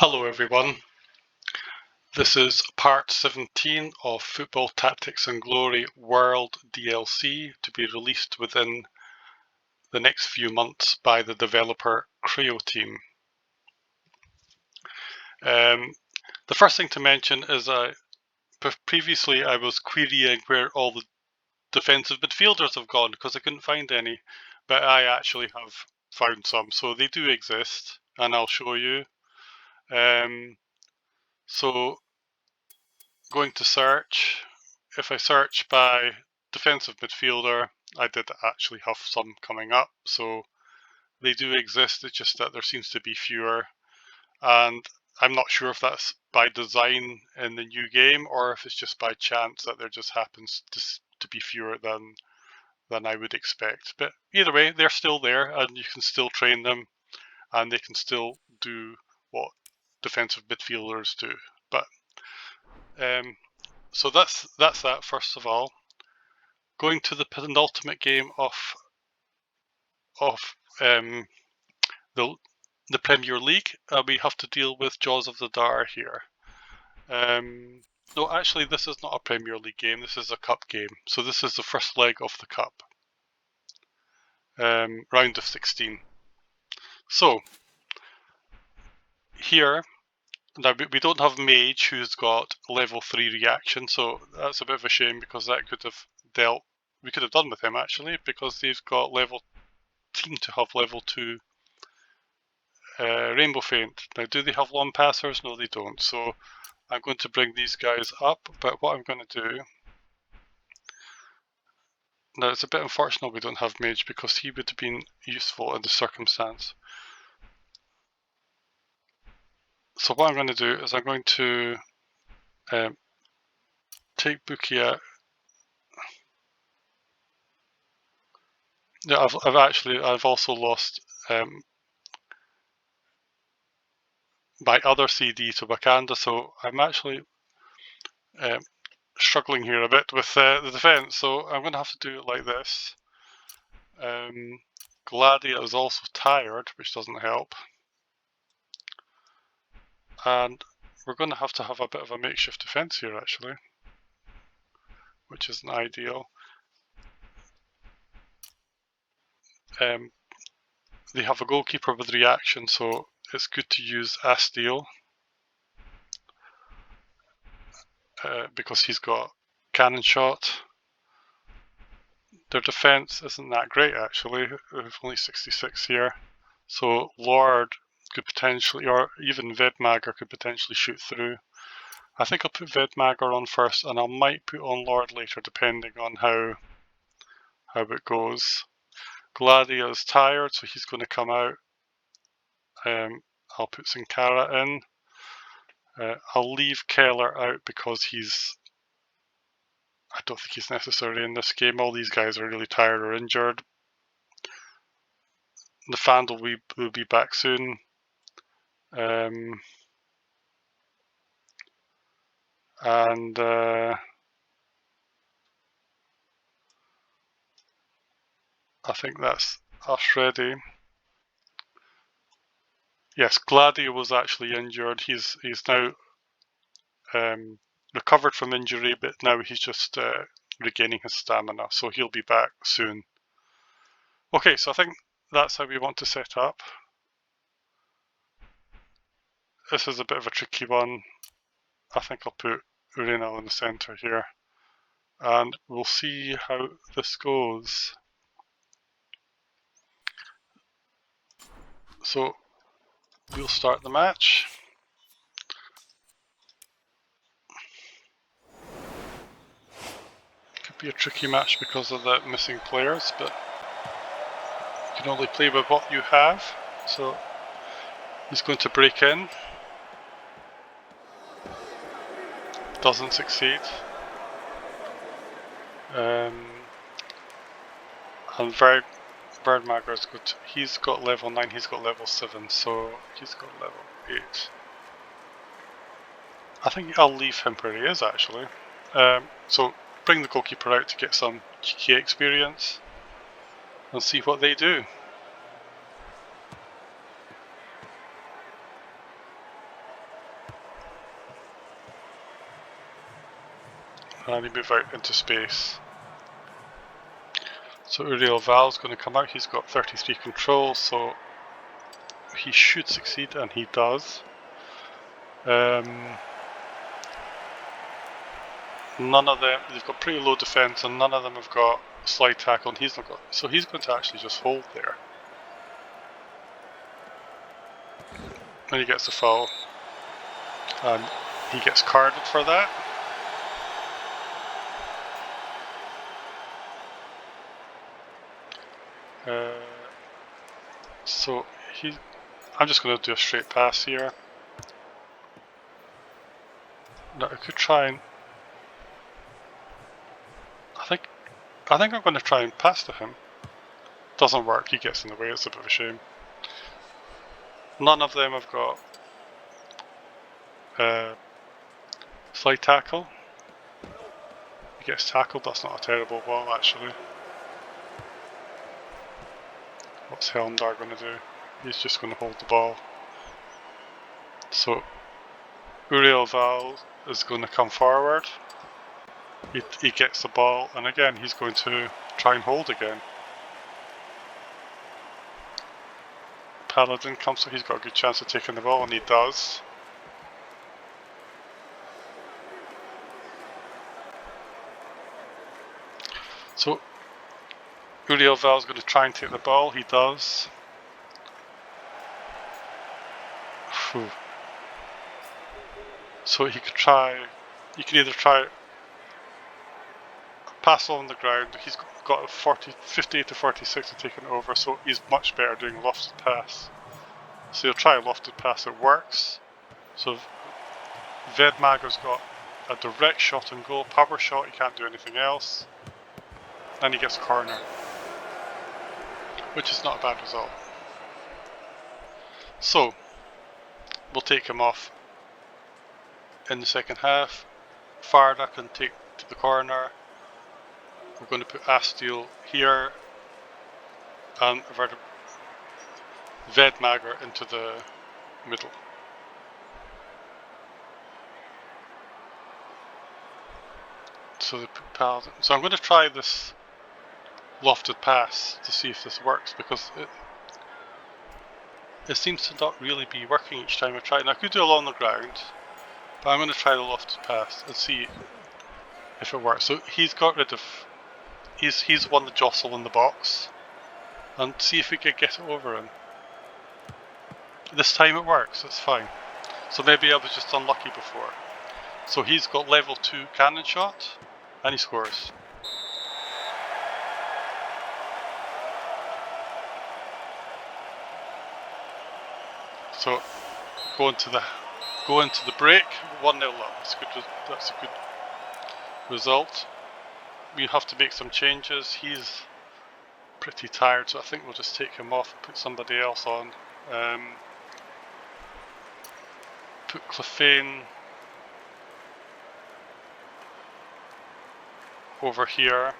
Hello everyone, this is part 17 of Football Tactics and Glory World DLC to be released within the next few months by the developer Creoteam. The first thing to mention is previously I was querying where all the defensive midfielders have gone because I couldn't find any, but I actually have found some, so they do exist and I'll show you. So going to search, if I search by defensive midfielder, I did actually have some coming up, so they do exist, it's just that there seems to be fewer, and I'm not sure if that's by design in the new game or if it's just by chance that there just happens to be fewer than I would expect. But either way, they're still there and you can still train them and they can still do what defensive midfielders do. But so that's that first of all. Going to the penultimate game of the Premier League, we have to deal with Jaws of the Dar here. No, actually, this is not a Premier League game. This is a cup game. So this is the first leg of the cup, round of 16. So here, now we don't have Mage, who's got level 3 reaction. So that's a bit of a shame because that could have dealt. We could have done with him actually because they've got seem to have level 2 Rainbow Feint. Now, do they have long passers? No, they don't. So I'm going to bring these guys up, but what I'm going to do... Now, it's a bit unfortunate we don't have Mage because he would have been useful in the circumstance. So what I'm going to do is I'm going to take Buki out. Yeah, I've also lost my other CD to Wakanda, so I'm actually struggling here a bit with the defense, so I'm going to have to do it like this. Gladia is also tired, which doesn't help. And we're going to have a bit of a makeshift defense here, actually, which isn't ideal. They have a goalkeeper with reaction, so it's good to use Astiel because he's got cannon shot. Their defense isn't that great, actually. We've only 66 here. So Lord could potentially, or even Vedmager could potentially shoot through. I think I'll put Vedmager on first, and I might put on Lord later, depending on how it goes. Gladia is tired, so he's going to come out. I'll put Sankara in. I'll leave Keller out because I don't think he's necessary in this game. All these guys are really tired or injured. Nathaniel will be back soon. And I think that's us ready. Yes, Gladio was actually injured. He's now recovered from injury, but now he's just regaining his stamina, so he'll be back soon. Okay, so I think that's how we want to set up. This is a bit of a tricky one. I think I'll put Urena in the centre here, and we'll see how this goes. So we'll start the match. Could be a tricky match because of the missing players, but you can only play with what you have. So he's going to break in. Doesn't succeed. And Birdmager's good. He's got level 9, he's got level 7, so he's got level 8. I think I'll leave him where he is, actually. So bring the goalkeeper out to get some key experience and see what they do. and he move out into space. So Uriel Val's going to come out. He's got 33 control, so he should succeed, and he does. None of them, they've got pretty low defense, and none of them have got slide tackle, and he's not got, so he's going to actually just hold there. And he gets the foul, and he gets carded for that. So I'm just going to do a straight pass here. Now I could try and, I think I'm going to try and pass to him. Doesn't work, he gets in the way, it's a bit of a shame. None of them have got slide tackle. He gets tackled, that's not a terrible ball actually. What's Helmdar going to do? He's just going to hold the ball. So Uriel Val is going to come forward. He gets the ball, and again he's going to try and hold again. Paladin comes, so he's got a good chance of taking the ball, and he does. So Uriel Val's going to try and take the ball, he does. Whew. So he could try, you can either try pass along the ground. He's got a 58 to 46 to take it over, so he's much better doing lofted pass. So he'll try a lofted pass, it works. So Vedmager's got a direct shot and goal, power shot, he can't do anything else. Then he gets a corner, which is not a bad result. So we'll take him off in the second half. Farda can take to the corner. We're going to put Astiel here and Vedmager into the middle. So they put Paladin. So I'm going to try this lofted pass to see if this works, because it seems to not really be working each time I try it. Now I could do it along the ground, but I'm going to try the lofted pass and see if it works. So he's got rid of, he's won the jostle in the box, and see if we could get it over him. This time it works, it's fine. So maybe I was just unlucky before. So he's got level 2 cannon shot, and he scores. So go into the break, 1-0 up. That's a good result. We have to make some changes. He's pretty tired, so I think we'll just take him off and put somebody else on. Put Clefane over here.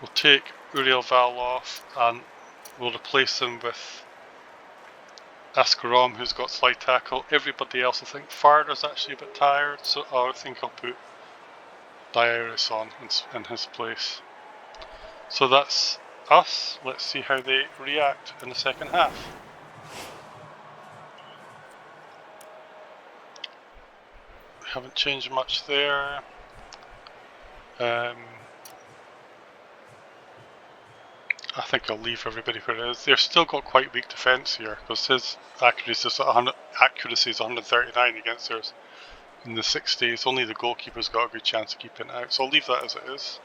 We'll take Uriel Val off and we'll replace him with Ascarom, who's got slide tackle. Everybody else, I think Farder's actually a bit tired, so I think I'll put Diaris on in his place. So that's us. Let's see how they react in the second half. We haven't changed much there. I think I'll leave everybody where it is. They've still got quite weak defence here, because his accuracy is 139 against theirs in the 60s. Only the goalkeeper's got a good chance of keeping it out, so I'll leave that as it is.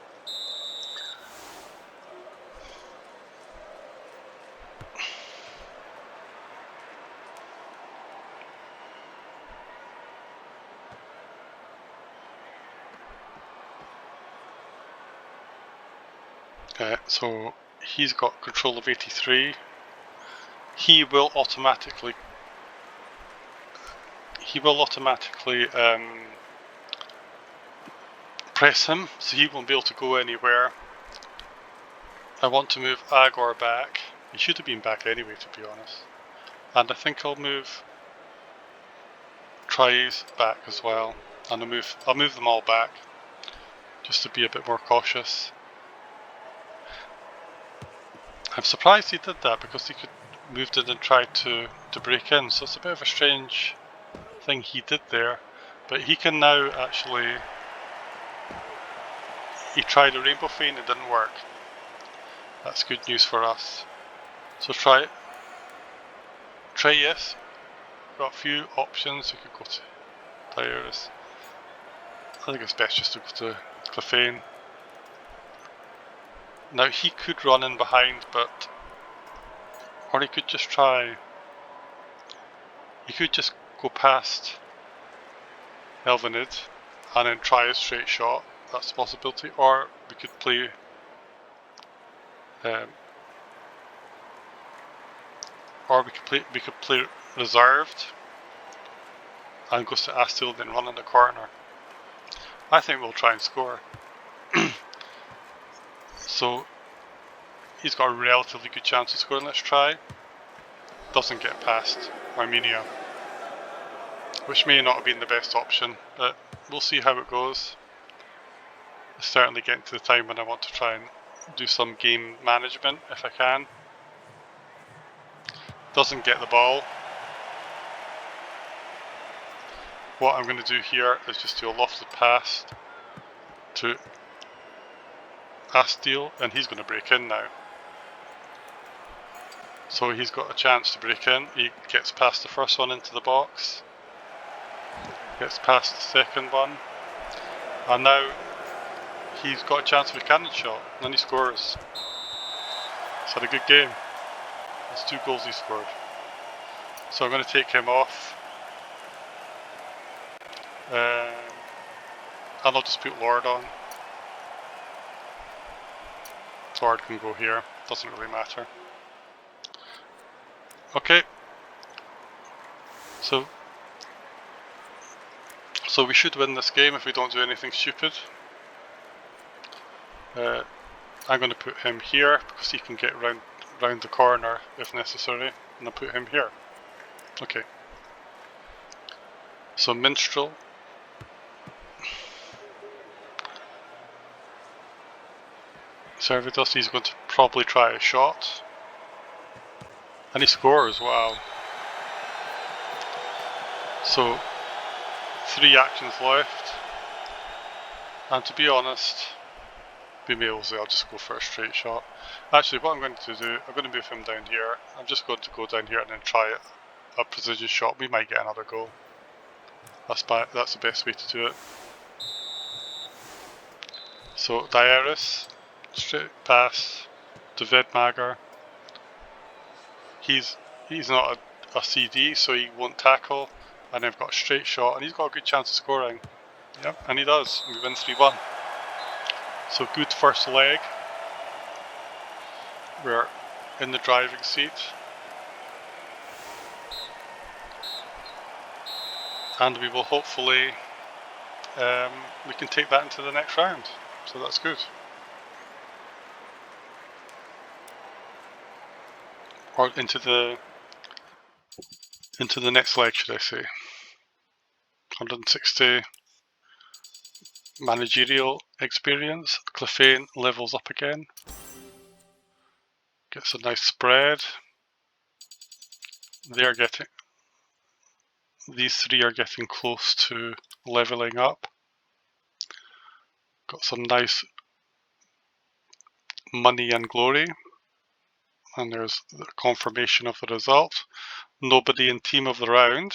So he's got control of 83. He will automatically press him, so he won't be able to go anywhere. I want to move Agor back. He should have been back anyway, to be honest. And I think I'll move Tries back as well. And I'll move them all back. just to be a bit more cautious. I'm surprised he did that because he could moved in and tried to break in, so it's a bit of a strange thing he did there. But he can now actually, he tried a rainbow feint, it didn't work. That's good news for us. So try yes. Got a few options. You could go to Tires. I think it's best just to go to Clefane. Now he could run in behind, but or he could just try. He could just go past Elvenid and then try a straight shot. That's a possibility. Or we could play. Or we could play reserved and go to Astil, then run in the corner. I think we'll try and score. So he's got a relatively good chance of scoring. Let's try. Doesn't get past Armenia, which may not have been the best option, but we'll see how it goes. It's certainly getting to the time when I want to try and do some game management if I can. Doesn't get the ball. What I'm going to do here is just do a lofted pass to Astil, and he's going to break in now. So he's got a chance to break in. He gets past the first one into the box, gets past the second one, and now he's got a chance of a cannon shot, and then he scores. He's had a good game. That's 2 goals he scored. So I'm going to take him off. And I'll just put Lord on. Lord can go here, doesn't really matter. Okay. So we should win this game if we don't do anything stupid. I'm going to put him here because he can get round the corner if necessary, and I'll put him here. Okay. So Minstrel. Servitus, he's going to probably try a shot. And he scores, wow. So 3 actions left. And to be honest, we may as well just go for a straight shot. Actually, what I'm going to do, I'm going to move him down here. I'm just going to go down here and then try a precision shot. We might get another goal. That's the best way to do it. So Diaris, straight pass to Vedmager. He's not a CD, so he won't tackle. And I've got a straight shot, and he's got a good chance of scoring. Yep, and he does. We win 3-1. So good first leg. We're in the driving seat. And we will hopefully, we can take that into the next round. So that's good. Or into the next leg, should I say. 160 managerial experience. Clefane levels up again. Gets a nice spread. These 3 are getting close to leveling up. Got some nice money and glory. And there's the confirmation of the result. Nobody in team of the round,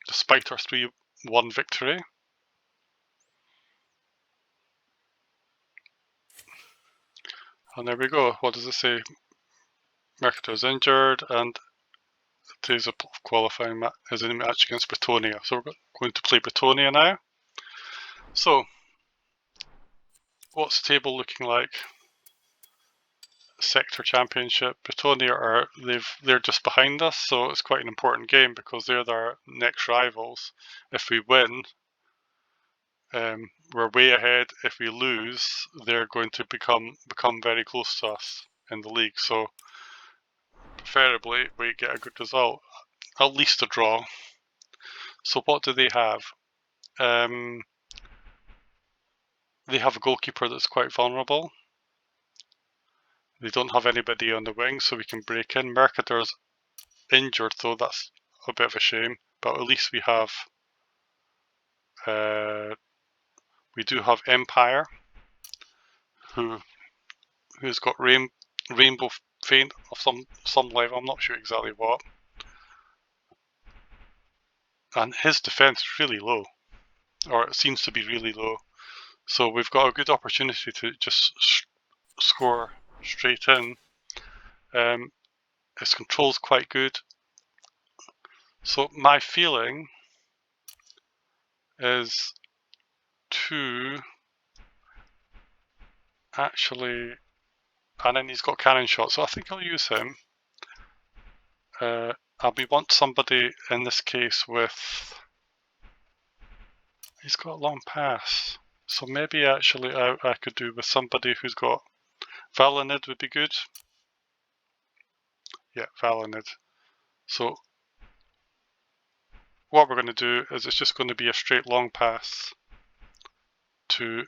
despite our 3-1 victory. And there we go. What does it say? Mercator is injured and plays a qualifying as a match against Bretonia. So we're going to play Bretonia now. So, what's the table looking like? Sector Championship. Bretonia they're just behind us, so it's quite an important game because they're our next rivals. If we win, we're way ahead. If we lose, they're going to become very close to us in the league. So preferably we get a good result, at least a draw. So what do they have? they have a goalkeeper that's quite vulnerable. They don't have anybody on the wing, so we can break in. Mercator's injured, though. That's a bit of a shame. But at least we have... we do have Empire, who's got rainbow feint of some level. I'm not sure exactly what. And his defense is really low, or it seems to be really low. So we've got a good opportunity to just score straight in. His control's quite good. So my feeling is to actually, and then he's got cannon shot, so I think I'll use him. We want somebody in this case with, he's got a long pass, so maybe actually I could do with somebody who's got, Valinid would be good. Yeah, Valinid. So what we're going to do is it's just going to be a straight long pass to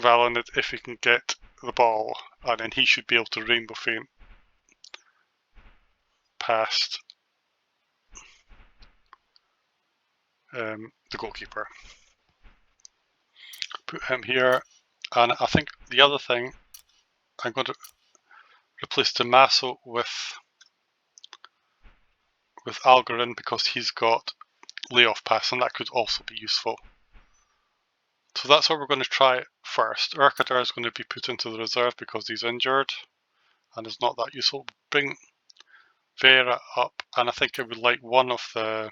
Valinid if he can get the ball, and then he should be able to rainbow feint past the goalkeeper. Put him here, and I think the other thing, I'm going to replace Tommaso with Algarin because he's got layoff pass, and that could also be useful. So that's what we're going to try first. Urquhart is going to be put into the reserve because he's injured and is not that useful. Bring Vera up, and I think I would like one of the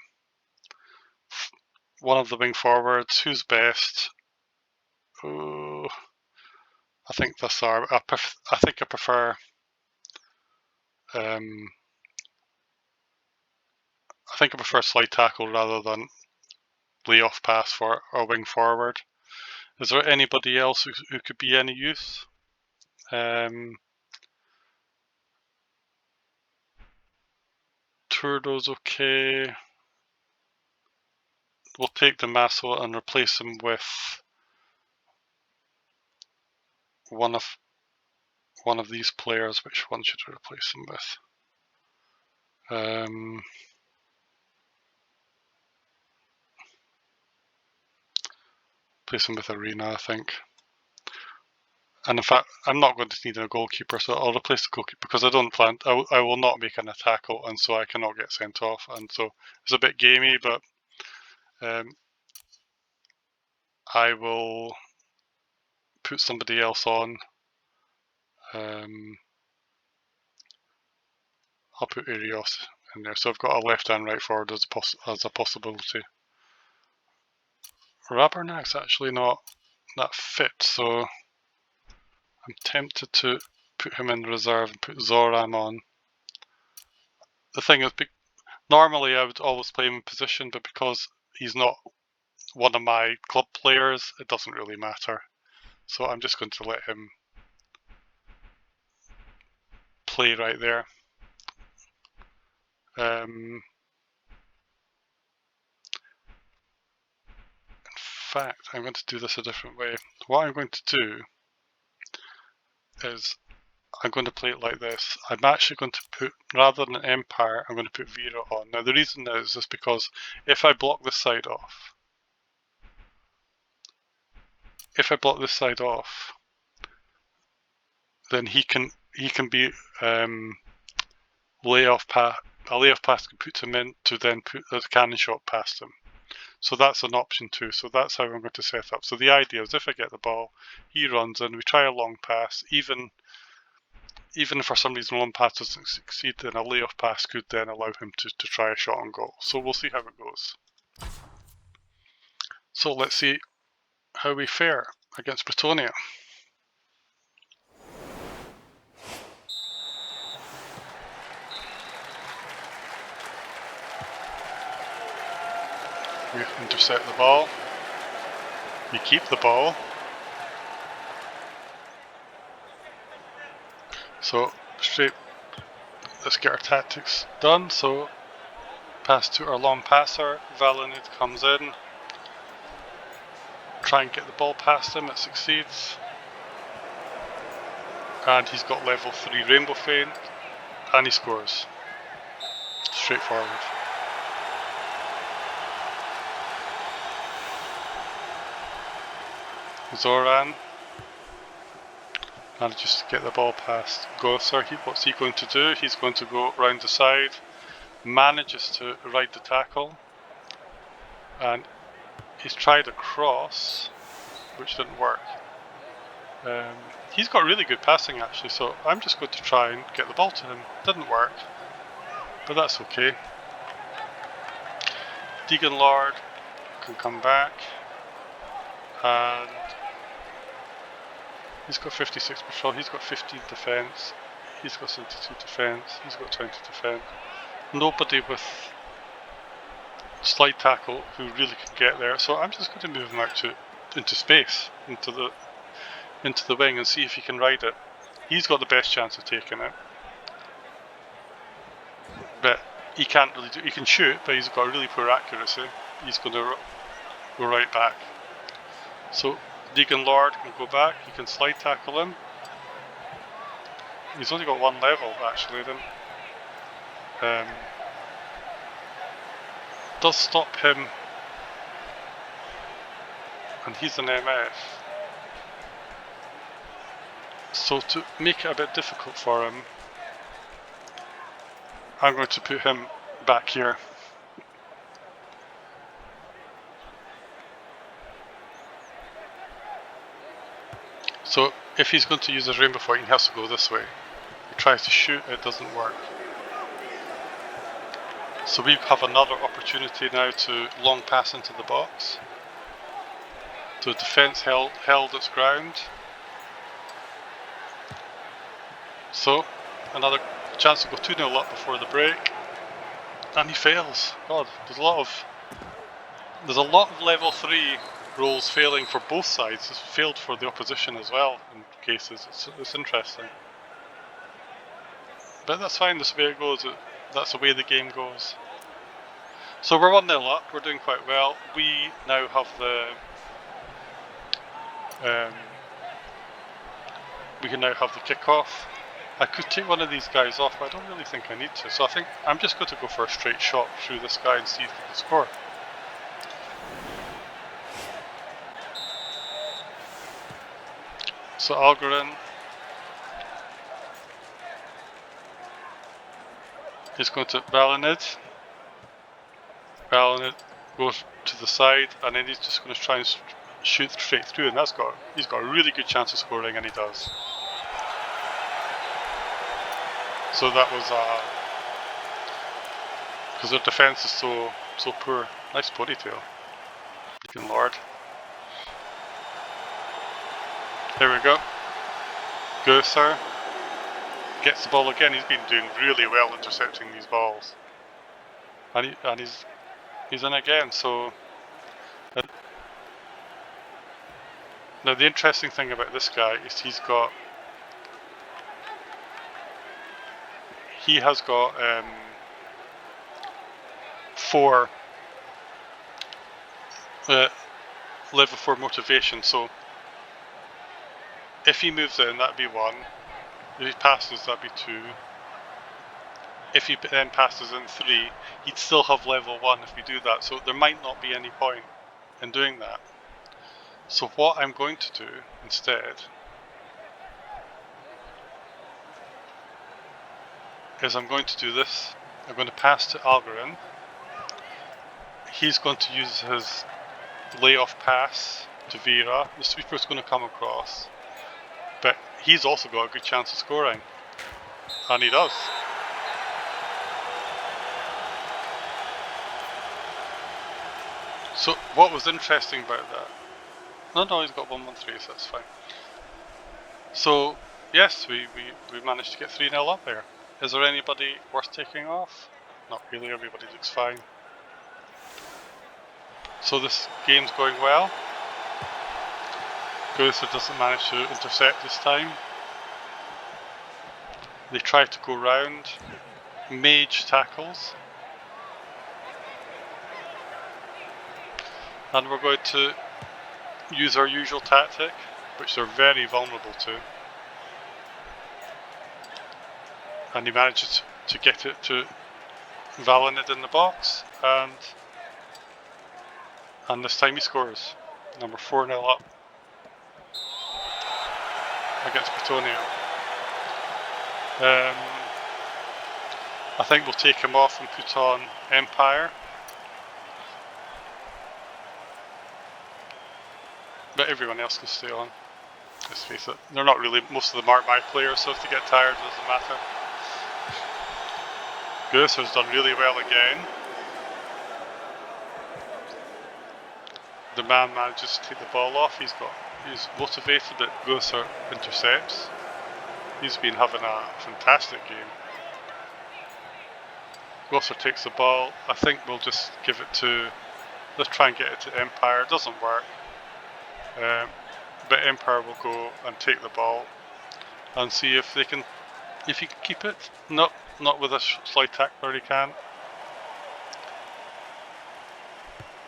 wing forwards. Who's best? Oh, I think Vassar. I think I prefer. I think I prefer slide tackle rather than lay off pass for a wing forward. Is there anybody else who could be any use? Turdo's okay. We'll take the Masso and replace him with one of these players. Which one should we replace him with? Replace him with Arena, I think. And in fact, I'm not going to need a goalkeeper, so I'll replace the goalkeeper because I don't plan. I will not make an tackle, and so I cannot get sent off. And so it's a bit gamey, but I will put somebody else on. I'll put Arios in there, so I've got a left and right forward as a possibility. Rabbernak's actually not that fit, so I'm tempted to put him in reserve and put Zoram on. The thing is, normally I would always play him in position, but because he's not one of my club players, it doesn't really matter. So I'm just going to let him play right there. In fact, I'm going to do this a different way. What I'm going to do is I'm going to play it like this. I'm actually going to put, rather than Empire, I'm going to put Vera on. Now the reason is just because if I block this side off, then he can be a layoff pass can put him in to then put the cannon shot past him. So that's an option too. So that's how I'm going to set up. So the idea is if I get the ball, he runs in, we try a long pass, even if for some reason a long pass doesn't succeed, then a layoff pass could then allow him to try a shot on goal. So we'll see how it goes. So let's see how we fare against Bretonia. We intercept the ball. We keep the ball. So straight, let's get our tactics done. So pass to our long passer. Valinid comes in. try and get the ball past him. It succeeds. And he's got level 3 rainbow feint. And he scores. Straightforward. Zoran manages to get the ball past Gosser. What's he going to do? He's going to go round the side, manages to ride the tackle, and he's tried a cross, which didn't work. He's got really good passing actually, so I'm just going to try and get the ball to him. Didn't work, but that's okay. Deegan Lord can come back, and he's got 56 patrol, he's got 15 defence, he's got 72 defence, he's got 20 defence. Nobody with slide tackle who really can get there, so I'm just going to move him out into space, into the wing, and see if he can ride it. He's got the best chance of taking it, but he can't really do. He can shoot, but he's got really poor accuracy. He's going to go right back. So Deegan Lord can go back. He can slide tackle him. He's only got one level actually. Then does stop him, and he's an MF. So to make it a bit difficult for him, I'm going to put him back here. So if he's going to use his rainbow feint, he has to go this way. He tries to shoot, it doesn't work. So we have another opportunity now to long pass into the box. So defence held its ground. So another chance to go 2-0 up before the break, and he fails. God, there's a lot of level 3 rolls failing for both sides. It's failed for the opposition as well in cases. It's interesting, but that's fine. That's the way it goes. That's the way the game goes. So we're 1-0 up. We're doing quite well. We now have we can now have the kickoff. I could take one of these guys off, but I don't really think I need to. So I think I'm just going to go for a straight shot through this guy and see if he can score. So Algarin is going to Balinid. Balinid goes to the side, and then he's just going to try and shoot straight through, and he's got a really good chance of scoring, and he does. So that was because their defence is so poor. Nice ponytail, Deacon Lord. Here we go. Gosser gets the ball again. He's been doing really well intercepting these balls, and he's in again. So now the interesting thing about this guy is he has got 4 level 4 motivation. So if he moves in, that'd be 1. If he passes, that'd be 2. If he then passes in 3, he'd still have level 1 if we do that. So there might not be any point in doing that. So what I'm going to do instead is I'm going to do this. I'm going to pass to Algarin. He's going to use his layoff pass to Vera. The sweeper's going to come across, but he's also got a good chance of scoring, and he does. So what was interesting about that? No, he's got 113, so that's fine. So yes, we managed to get 3-0 up there. Is there anybody worth taking off? Not really, everybody looks fine. So this game's going well. Gosser doesn't manage to intercept this time. They try to go round. Mage tackles. And we're going to use our usual tactic, which they're very vulnerable to. And he manages to get it to Valinid in the box, and this time he scores. Number 4-0 up against Creoteam. I think we'll take him off and put on Empire. But everyone else can stay on. Let's face it, they're not really, most of them aren't my players, so if they get tired, it doesn't matter. Goose has done really well again. The man manages to take the ball off. He's motivated at Goser intercepts. He's been having a fantastic game. Goser takes the ball. I think we'll just give it to, let's try and get it to Empire. It doesn't work. But Empire will go and take the ball and see if he can keep it. Not with a slide tackler, he can't.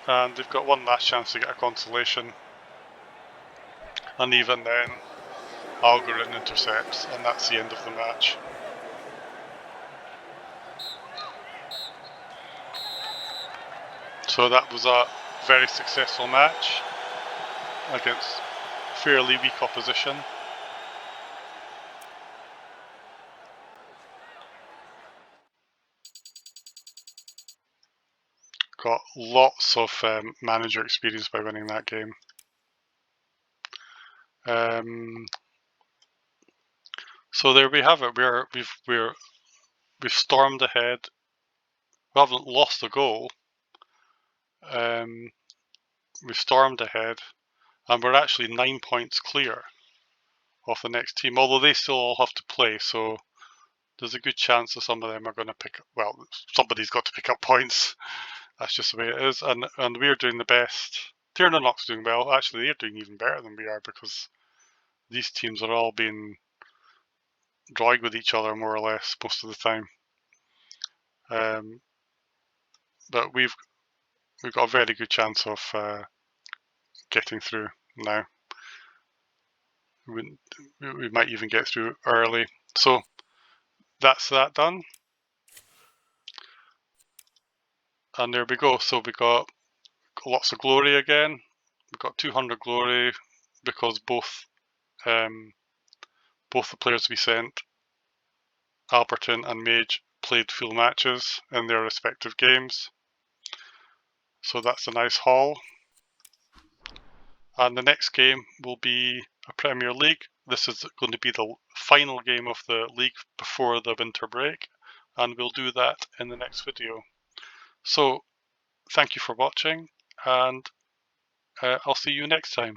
And they've got one last chance to get a consolation. And even then, Algorin intercepts, and that's the end of the match. So that was a very successful match against fairly weak opposition. Got lots of manager experience by winning that game. So there we have it. We've stormed ahead. We haven't lost a goal. We've stormed ahead, and we're actually 9 points clear of the next team. Although they still all have to play, so there's a good chance that some of them are going to pick up. Well, somebody's got to pick up points. That's just the way it is, and we're doing the best. Tiernonock's doing well. Actually, they're doing even better than we are because these teams are all being drawing with each other more or less most of the time. But we've got a very good chance of getting through now. We might even get through early. So that's that done. And there we go. So we got lots of glory again. We got 200 glory because both the players we sent, Alberton and Mage, played full matches in their respective games. So that's a nice haul. And the next game will be a Premier League. This is going to be the final game of the league before the winter break, and we'll do that in the next video. So thank you for watching, and I'll see you next time.